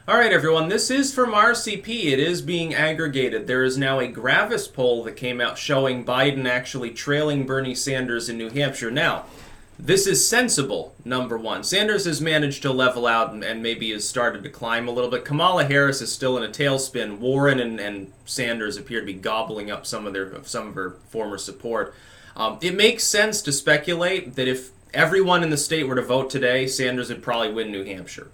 All right, everyone, this is from RCP. It is being aggregated. There is now a Gravis poll that came out showing Biden actually trailing Bernie Sanders in New Hampshire. Now, this is sensible, number one. Sanders has managed to level out and maybe has started to climb a little bit. Kamala Harris is still in a tailspin. Warren and Sanders appear to be gobbling up some of her former support. It makes sense to speculate that if everyone in the state were to vote today, Sanders would probably win New Hampshire.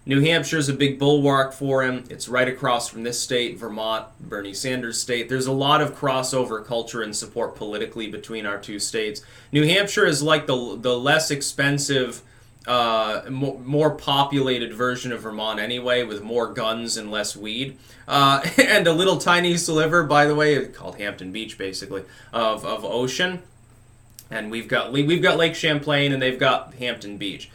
New Hampshire is a big bulwark for him. It's right across from this state, Vermont, Bernie Sanders' state. There's a lot of crossover culture and support politically between our two states. New Hampshire is like the less expensive, more populated version of Vermont anyway, with more guns and less weed. And a little tiny sliver, by the way, called Hampton Beach, basically, of ocean. And we've got Lake Champlain, and they've got Hampton Beach.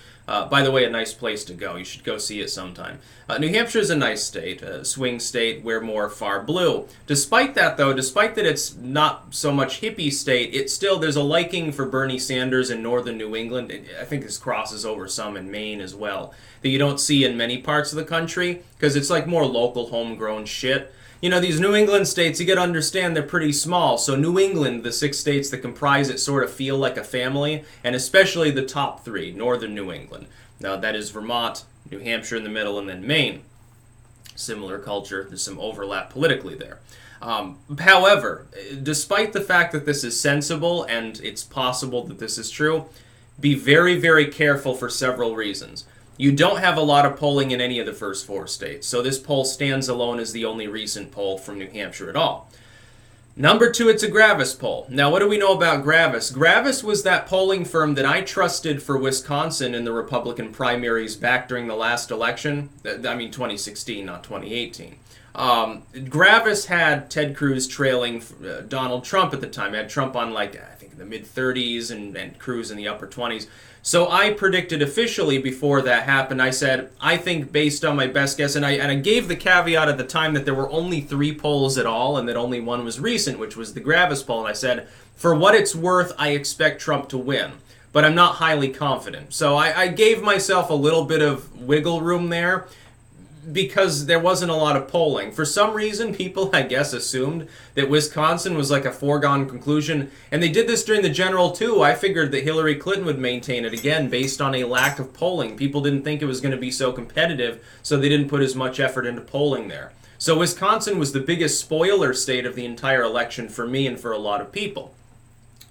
By the way, a nice place to go. You should go see it sometime. New Hampshire is a nice state, a swing state. We're more far blue. Despite that, though, despite that it's not so much hippie state, it's still, there's a liking for Bernie Sanders in northern New England. I think this crosses over some in Maine as well, that you don't see in many parts of the country, because it's like more local, homegrown shit. You know, these New England states, you got to understand they're pretty small. So New England, the 6 states that comprise it, sort of feel like a family, and especially the top 3, northern New England. Now, that is Vermont, New Hampshire in the middle, and then Maine. Similar culture. There's some overlap politically there. However, despite the fact that this is sensible and it's possible that this is true, be very, very careful for several reasons. You don't have a lot of polling in any of the first 4 states, so this poll stands alone as the only recent poll from New Hampshire at all. Number 2, it's a Gravis poll. Now, what do we know about Gravis? Gravis was that polling firm that I trusted for Wisconsin in the Republican primaries back during the last election. 2016, not 2018. Gravis had Ted Cruz trailing Donald Trump at the time. It had Trump on, I think, in the mid-30s and Cruz in the upper 20s. So I predicted officially before that happened, I said, I think based on my best guess, and I gave the caveat at the time that there were only 3 polls at all, and that only one was recent, which was the Gravis poll, and I said, for what it's worth, I expect Trump to win. But I'm not highly confident. So I gave myself a little bit of wiggle room there, because there wasn't a lot of polling. For some reason, people, I guess, assumed that Wisconsin was like a foregone conclusion, and they did this during the general, too. I figured that Hillary Clinton would maintain it again based on a lack of polling. People didn't think it was going to be so competitive, so they didn't put as much effort into polling there. So Wisconsin was the biggest spoiler state of the entire election for me and for a lot of people.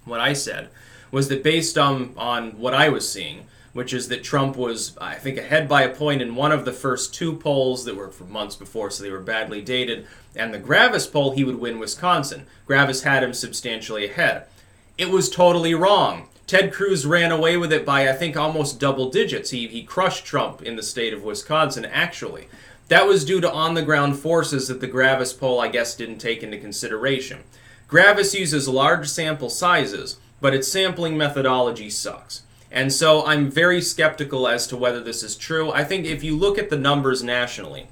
What I said was that based on what I was seeing, which is that Trump was, I think, ahead by a point in one of the first 2 polls that were from months before, so they were badly dated. And the Gravis poll, he would win Wisconsin. Gravis had him substantially ahead. It was totally wrong. Ted Cruz ran away with it by, I think, almost double digits. He crushed Trump in the state of Wisconsin, actually. That was due to on-the-ground forces that the Gravis poll, I guess, didn't take into consideration. Gravis uses large sample sizes, but its sampling methodology sucks. And so I'm very skeptical as to whether this is true. I think if you look at the numbers nationally,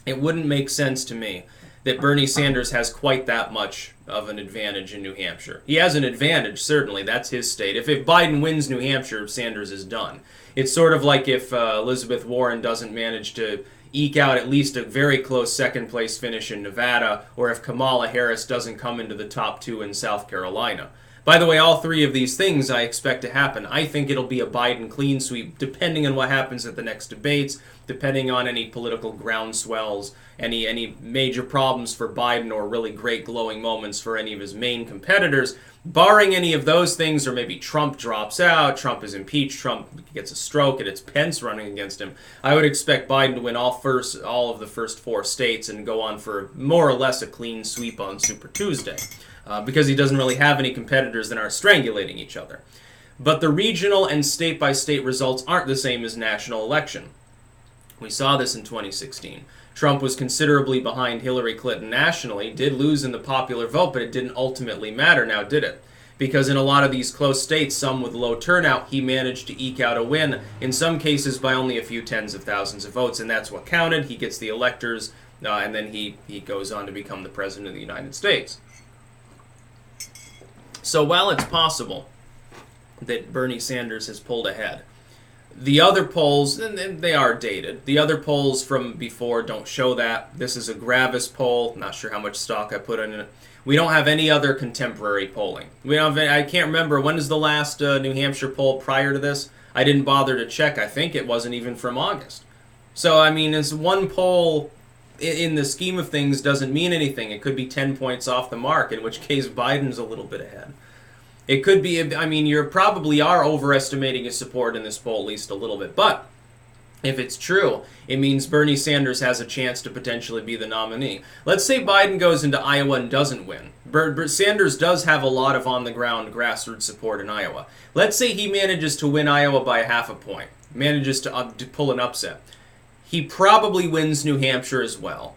it wouldn't make sense to me that Bernie Sanders has quite that much of an advantage in New Hampshire. He has an advantage, certainly. That's his state. If Biden wins New Hampshire, Sanders is done. It's sort of like if Elizabeth Warren doesn't manage to eke out at least a very close second-place finish in Nevada, or if Kamala Harris doesn't come into the top 2 in South Carolina. By the way, all 3 of these things I expect to happen. I think it'll be a Biden clean sweep, depending on what happens at the next debates, depending on any political groundswells, any major problems for Biden, or really great glowing moments for any of his main competitors. Barring any of those things, or maybe Trump drops out, Trump is impeached, Trump gets a stroke, and it's Pence running against him, I would expect Biden to win all of the first 4 states and go on for more or less a clean sweep on Super Tuesday. Because he doesn't really have any competitors that are strangulating each other. But the regional and state-by-state results aren't the same as national election. We saw this in 2016. Trump was considerably behind Hillary Clinton nationally, did lose in the popular vote, but it didn't ultimately matter now, did it? Because in a lot of these close states, some with low turnout, he managed to eke out a win, in some cases by only a few tens of thousands of votes, and that's what counted. He gets the electors, and then he goes on to become the President of the United States. So while it's possible that Bernie Sanders has pulled ahead, The other polls, and they are dated. The other polls from before don't show that. This is a Gravis poll. Not sure how much stock I put in it. We don't have any other contemporary polling. We don't have, I can't remember, when is the last New Hampshire poll prior to this? I didn't bother to check. I think it wasn't even from August. So, I mean, it's one poll in the scheme of things doesn't mean anything. It could be 10 points off the mark, in which case Biden's a little bit ahead. It could be, I mean, you probably are overestimating his support in this poll at least a little bit. But if it's true, it means Bernie Sanders has a chance to potentially be the nominee. Let's say Biden goes into Iowa and doesn't win. Sanders does have a lot of on-the-ground grassroots support in Iowa. Let's say he manages to win Iowa by half a point, manages to pull an upset. He probably wins New Hampshire as well.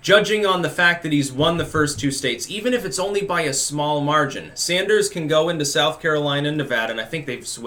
Judging on the fact that he's won the first two states, even if it's only by a small margin, Sanders can go into South Carolina and Nevada, and I think it's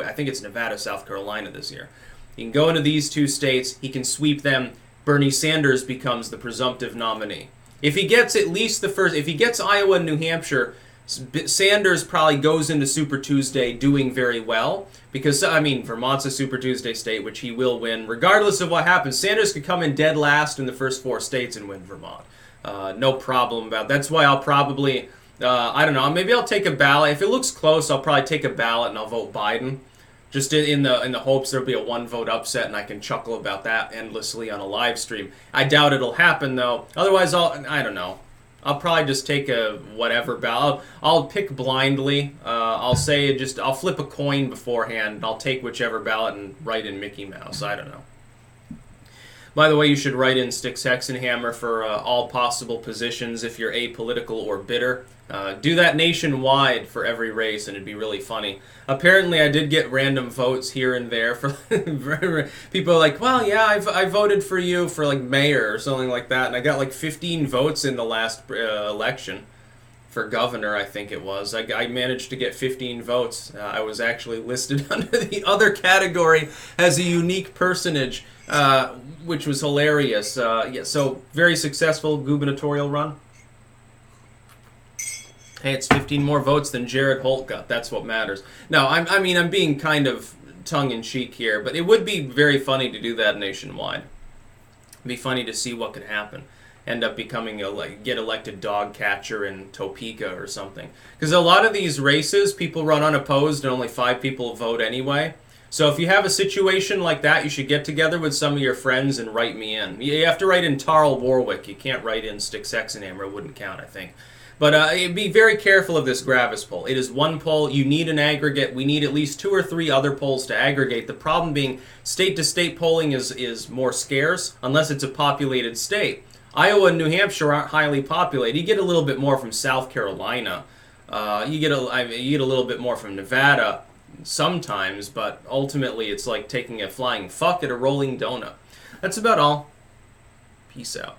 Nevada, South Carolina this year. He can go into these two states, he can sweep them, Bernie Sanders becomes the presumptive nominee. If he gets at least if he gets Iowa and New Hampshire, Sanders probably goes into Super Tuesday doing very well, because, I mean, Vermont's a Super Tuesday state, which he will win. Regardless of what happens, Sanders could come in dead last in the first four states and win Vermont. No problem about that. That's why I'll probably, I don't know, maybe I'll take a ballot. If it looks close, I'll probably take a ballot and I'll vote Biden. Just in the hopes there'll be a one-vote upset and I can chuckle about that endlessly on a live stream. I doubt it'll happen, though. Otherwise, I don't know. I'll probably just take a whatever ballot. I'll pick blindly. I'll flip a coin beforehand. And I'll take whichever ballot and write in Mickey Mouse. I don't know. By the way, you should write in Styx Hexenhammer for all possible positions if you're apolitical or bitter. Do that nationwide for every race, and it'd be really funny. Apparently, I did get random votes here and there for people are like, well, yeah, I voted for you for like mayor or something like that, and I got like 15 votes in the last election for governor, I think it was. I managed to get 15 votes. I was actually listed under the other category as a unique personage, which was hilarious. Yeah, so very successful gubernatorial run. Hey, it's 15 more votes than Jared Holt got. That's what matters. No, I'm being kind of tongue-in-cheek here, but it would be very funny to do that nationwide. It'd be funny to see what could happen. End up becoming get elected dog catcher in Topeka or something. Because a lot of these races, people run unopposed and only 5 people vote anyway. So if you have a situation like that, you should get together with some of your friends and write me in. You have to write in Tarl Warwick. You can't write in Styx Hexenhammer. It wouldn't count, I think. But be very careful of this Gravis poll. It is one poll. You need an aggregate. We need at least 2 or 3 other polls to aggregate. The problem being state-to-state polling is more scarce unless it's a populated state. Iowa and New Hampshire aren't highly populated. You get a little bit more from South Carolina. You get a little bit more from Nevada sometimes, but ultimately it's like taking a flying fuck at a rolling donut. That's about all. Peace out.